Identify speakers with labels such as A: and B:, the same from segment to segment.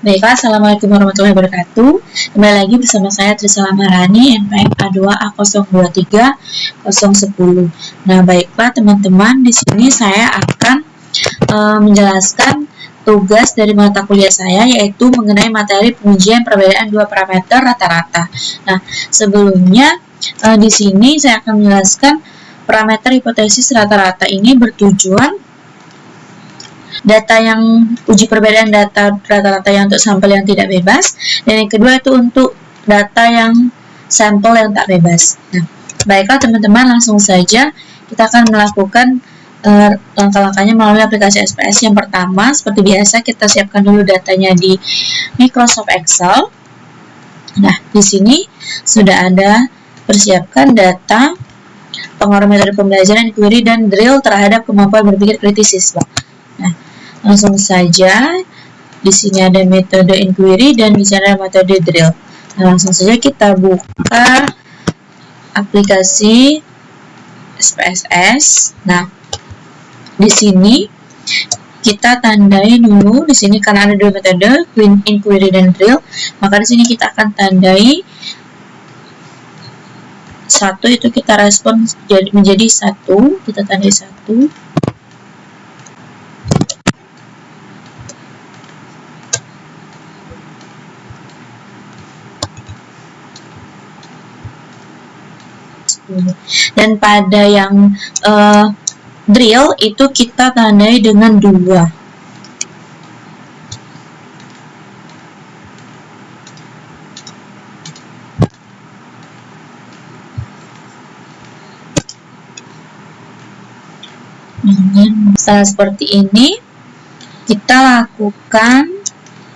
A: Baiklah, Assalamualaikum warahmatullahi wabarakatuh. Kembali lagi bersama saya Trisela Maharani, NPM A2A023010. Nah, baiklah teman-teman, di sini saya akan menjelaskan tugas dari mata kuliah saya, yaitu mengenai materi pengujian perbedaan dua parameter rata-rata. Nah, sebelumnya di sini saya akan menjelaskan parameter hipotesis rata-rata ini bertujuan data yang uji perbedaan data rata-rata yang untuk sampel yang tidak bebas, dan yang kedua itu untuk data yang sampel yang tak bebas. Nah, baiklah teman-teman, langsung saja kita akan melakukan langkah-langkahnya melalui aplikasi SPS. Yang pertama, seperti biasa, kita siapkan dulu datanya di Microsoft Excel. Nah, di sini sudah ada persiapkan data pengaruh metode pembelajaran, inquiry, dan drill terhadap kemampuan berpikir kritis siswa. Nah, langsung saja di sini ada metode inquiry dan di sini ada metode drill. Nah, langsung saja kita buka aplikasi SPSS. Nah, di sini kita tandai dulu di sini karena ada dua metode, inquiry dan drill. Maka di sini kita akan tandai satu, itu kita respon menjadi satu, kita tandai satu. Dan pada yang drill itu kita tandai dengan 2. Setelah seperti ini, kita lakukan,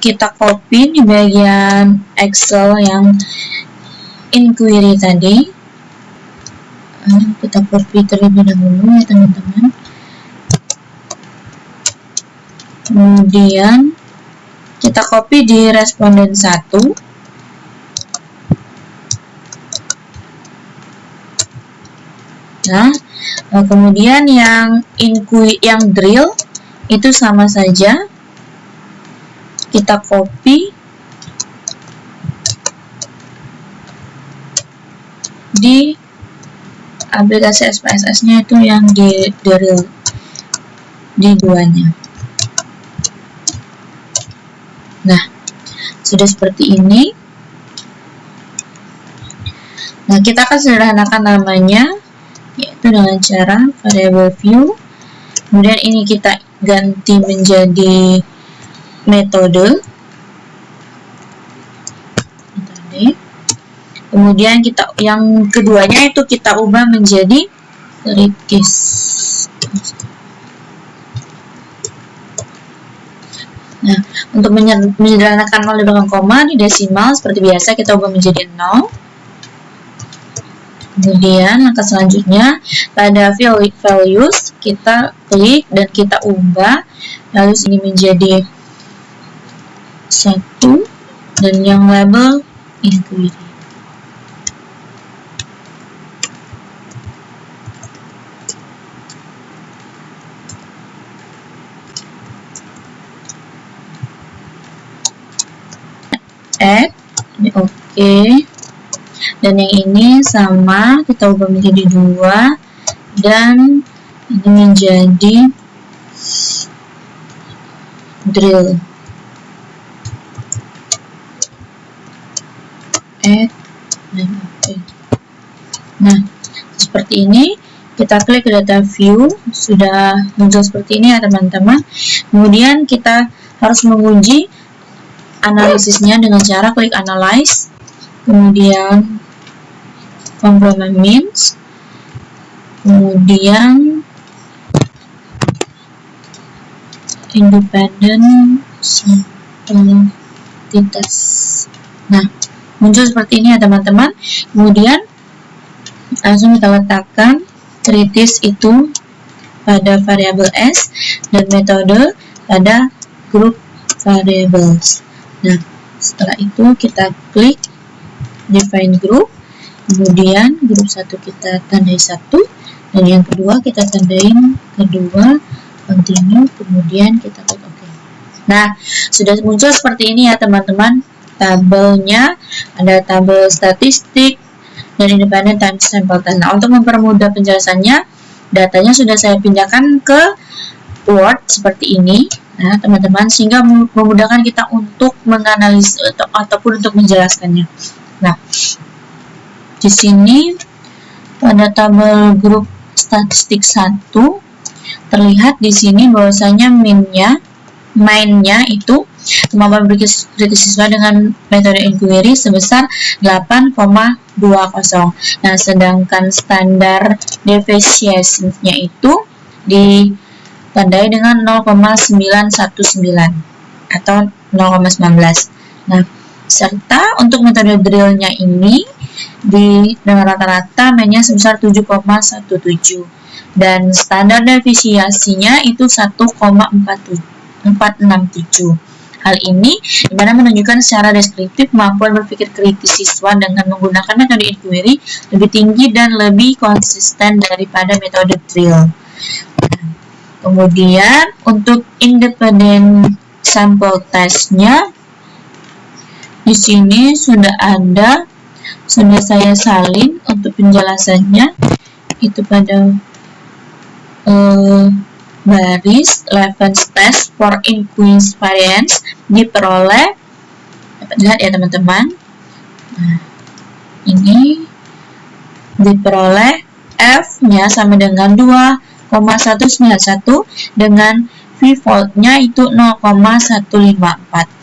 A: kita copy di bagian Excel yang inquiry tadi. Kita copy terlebih dahulu ya teman-teman. Kemudian kita copy di responden 1. Nah, kemudian yang drill itu sama saja, kita copy di aplikasi SPSS-nya itu yang di drill di 2-nya. Nah, sudah seperti ini. Nah, kita akan sederhanakan namanya, yaitu dengan cara variable view. Kemudian ini kita ganti menjadi metode. Kemudian kita yang keduanya itu kita ubah menjadi kritis. Nah, untuk menyederhanakan 0 di belakang koma di desimal seperti biasa kita ubah menjadi 0. Kemudian langkah selanjutnya pada values kita klik dan kita ubah values ini menjadi 1 dan yang label inquiry. Oke. Dan yang ini sama, kita ubah menjadi 2 dan ini menjadi drill. Dan oke. Nah, seperti ini kita klik ke data view, sudah muncul seperti ini ya teman-teman. Kemudian kita harus menguji analisisnya dengan cara klik analyze, kemudian complement means, kemudian independent sample t-test. Nah, muncul seperti ini ya teman-teman. Kemudian langsung kita letakkan kritis itu pada variabel S dan metode pada grup variables. Nah, setelah itu kita klik define group, kemudian grup 1 kita tandai 1 dan yang kedua kita tandain kedua, continue, kemudian kita klik OK. Nah, sudah muncul seperti ini ya teman-teman. Tabelnya ada tabel statistik dan independent time sample test. Nah, untuk mempermudah penjelasannya, datanya sudah saya pindahkan ke Word seperti ini. Nah, teman-teman, sehingga memudahkan kita untuk menganalisis ataupun untuk menjelaskannya. Nah, di sini pada tabel grup statistik 1 terlihat di sini bahwasanya mainnya itu kemampuan berkritik siswa dengan metode inquiry sebesar 8,20. Nah, sedangkan standar deviation-nya itu ditandai dengan 0,919 atau 0,19. Nah, serta untuk metode drill-nya ini dengan rata-rata mainnya sebesar 7,17 dan standar deviasinya itu 1,467. Hal ini dimana menunjukkan secara deskriptif kemampuan berpikir kritis siswa dengan menggunakan metode inquiry lebih tinggi dan lebih konsisten daripada metode drill. Kemudian untuk independent sample test-nya di sini sudah saya salin untuk penjelasannya itu pada baris Levens test for increased variance diperoleh, dapat lihat ya teman-teman. Nah, ini diperoleh F-nya sama dengan 2,191 dengan V-voltnya itu 0,154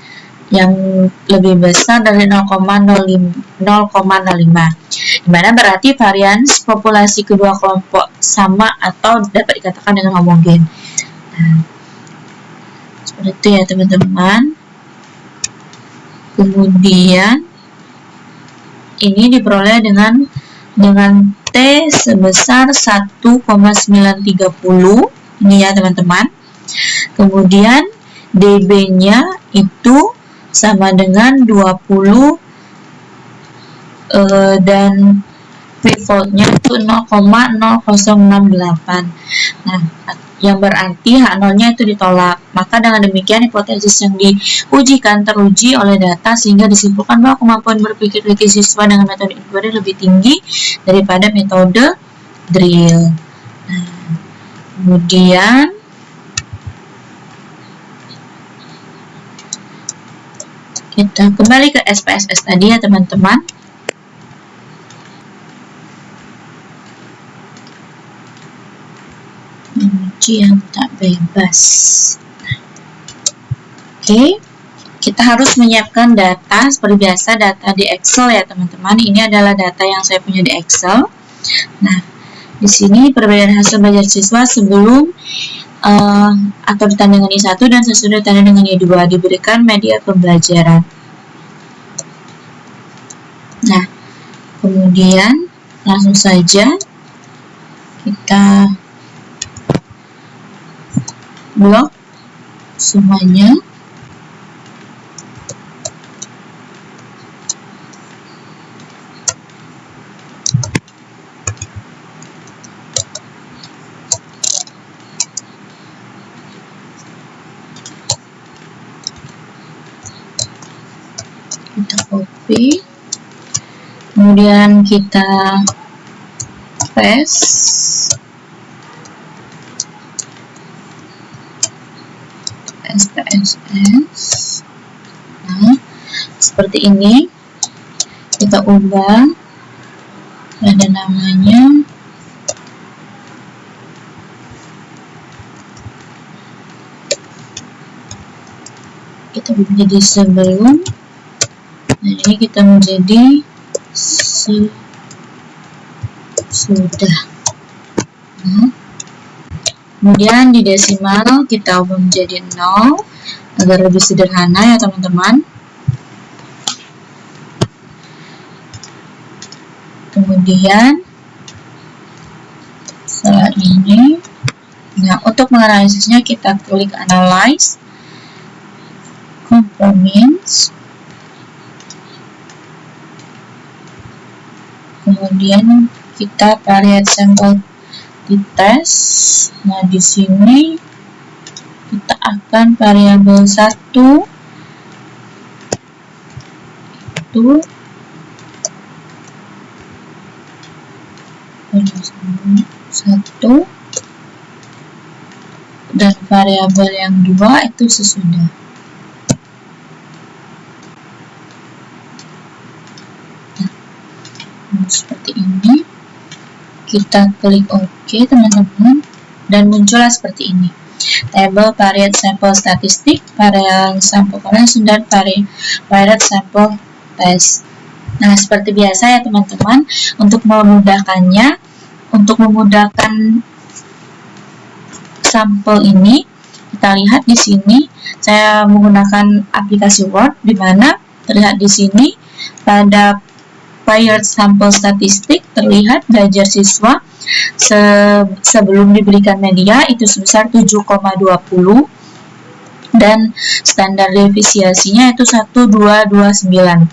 A: yang lebih besar dari 0,05, dimana berarti varians populasi kedua kelompok sama atau dapat dikatakan dengan homogen. Nah, seperti itu ya teman-teman. Kemudian ini diperoleh dengan T sebesar 1,930 ini ya teman-teman. Kemudian dB-nya itu sama dengan 20 dan V-voltnya itu 0,0068. Nah, yang berarti H0-nya itu ditolak. Maka dengan demikian hipotesis yang diujikan teruji oleh data sehingga disimpulkan bahwa kemampuan berpikir kritis siswa dengan metode inquiry lebih tinggi daripada metode drill. Nah, kemudian kita kembali ke SPSS tadi ya teman-teman. Ujian tak bebas. Oke, kita harus menyiapkan data seperti biasa, data di Excel ya teman-teman. Ini adalah data yang saya punya di Excel. Nah, di sini perbedaan hasil belajar siswa sebelum atau ditanda dengan I1 dan sesudah ditanda dengan I2 diberikan media pembelajaran. Nah, kemudian langsung saja kita blok semuanya. Kita copy, kemudian kita paste SPSS. Nah, seperti ini kita ubah ada namanya kita menjadi sebelum. Nah, ini kita menjadi sudah. Nah, kemudian di desimal kita ubah menjadi 0 agar lebih sederhana ya teman-teman. Kemudian setelah ini, nah untuk menganalisisnya kita klik analyze, components, kemudian kita variate sample di tes. Nah, di sini kita akan menunjukkan variabel 1 itu satu dan variabel yang 2 itu sesudah. Seperti ini, kita klik OK teman-teman, dan muncullah seperti ini tabel variate sample statistik, variate sample correlation, dan variate sample test. Nah, seperti biasa ya teman-teman, untuk memudahkan sampel ini, kita lihat di sini saya menggunakan aplikasi Word, di mana terlihat di sini pada variate sample statistik terlihat belajar siswa sebelum diberikan media itu sebesar 7,20 dan standar deviasinya itu 1229.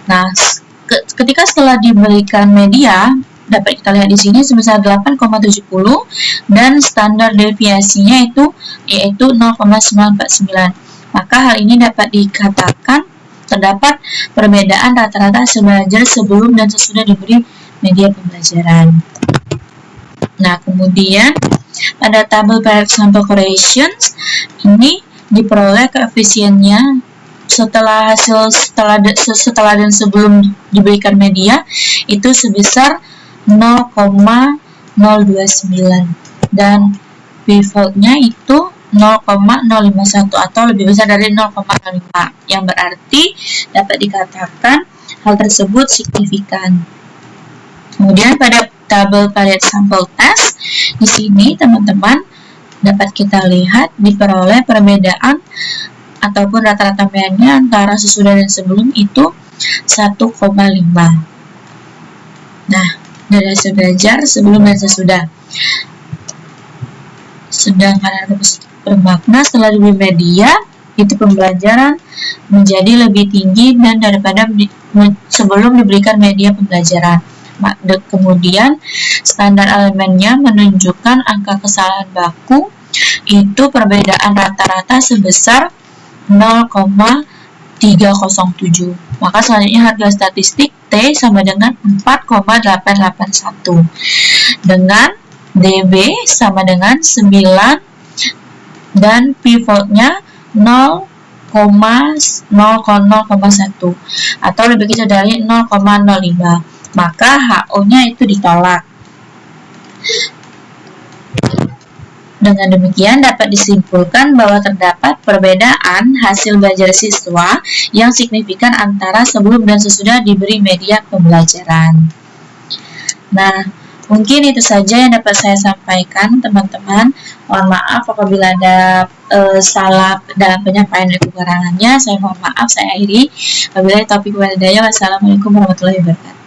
A: Nah, ketika setelah diberikan media dapat kita lihat di sini sebesar 8,70 dan standar deviasinya itu yaitu 0,949. Maka hal ini dapat dikatakan terdapat perbedaan rata-rata belajar sebelum dan sesudah diberi media pembelajaran. Nah, kemudian pada tabel variate sample correlations ini diperoleh koefisiennya setelah dan sebelum diberikan media itu sebesar 0,029 dan p-value-nya itu 0,051 atau lebih besar dari 0,05, yang berarti dapat dikatakan hal tersebut signifikan. Kemudian pada tabel variate sample test, di sini teman-teman dapat kita lihat diperoleh perbedaan ataupun rata-rata media antara sesudah dan sebelum itu 1,5. Nah, dari hasil belajar sebelum dan sesudah. Sedangkan bermakna setelah diberi media itu pembelajaran menjadi lebih tinggi dan daripada sebelum diberikan media pembelajaran. Kemudian standar elemennya menunjukkan angka kesalahan baku itu perbedaan rata-rata sebesar 0,307. Maka selanjutnya harga statistik T sama dengan 4,881 dengan DB sama dengan 9 dan p-value-nya 0,1 atau lebih kecil dari 0,05. Maka HO-nya itu ditolak. Dengan demikian dapat disimpulkan bahwa terdapat perbedaan hasil belajar siswa yang signifikan antara sebelum dan sesudah diberi media pembelajaran. Nah, mungkin itu saja yang dapat saya sampaikan teman-teman. Mohon maaf apabila ada salah dalam penyampaian dan kekurangannya. Saya mohon maaf, saya akhiri. Wabillahi taufiq wal hidayah. Wassalamualaikum warahmatullahi wabarakatuh.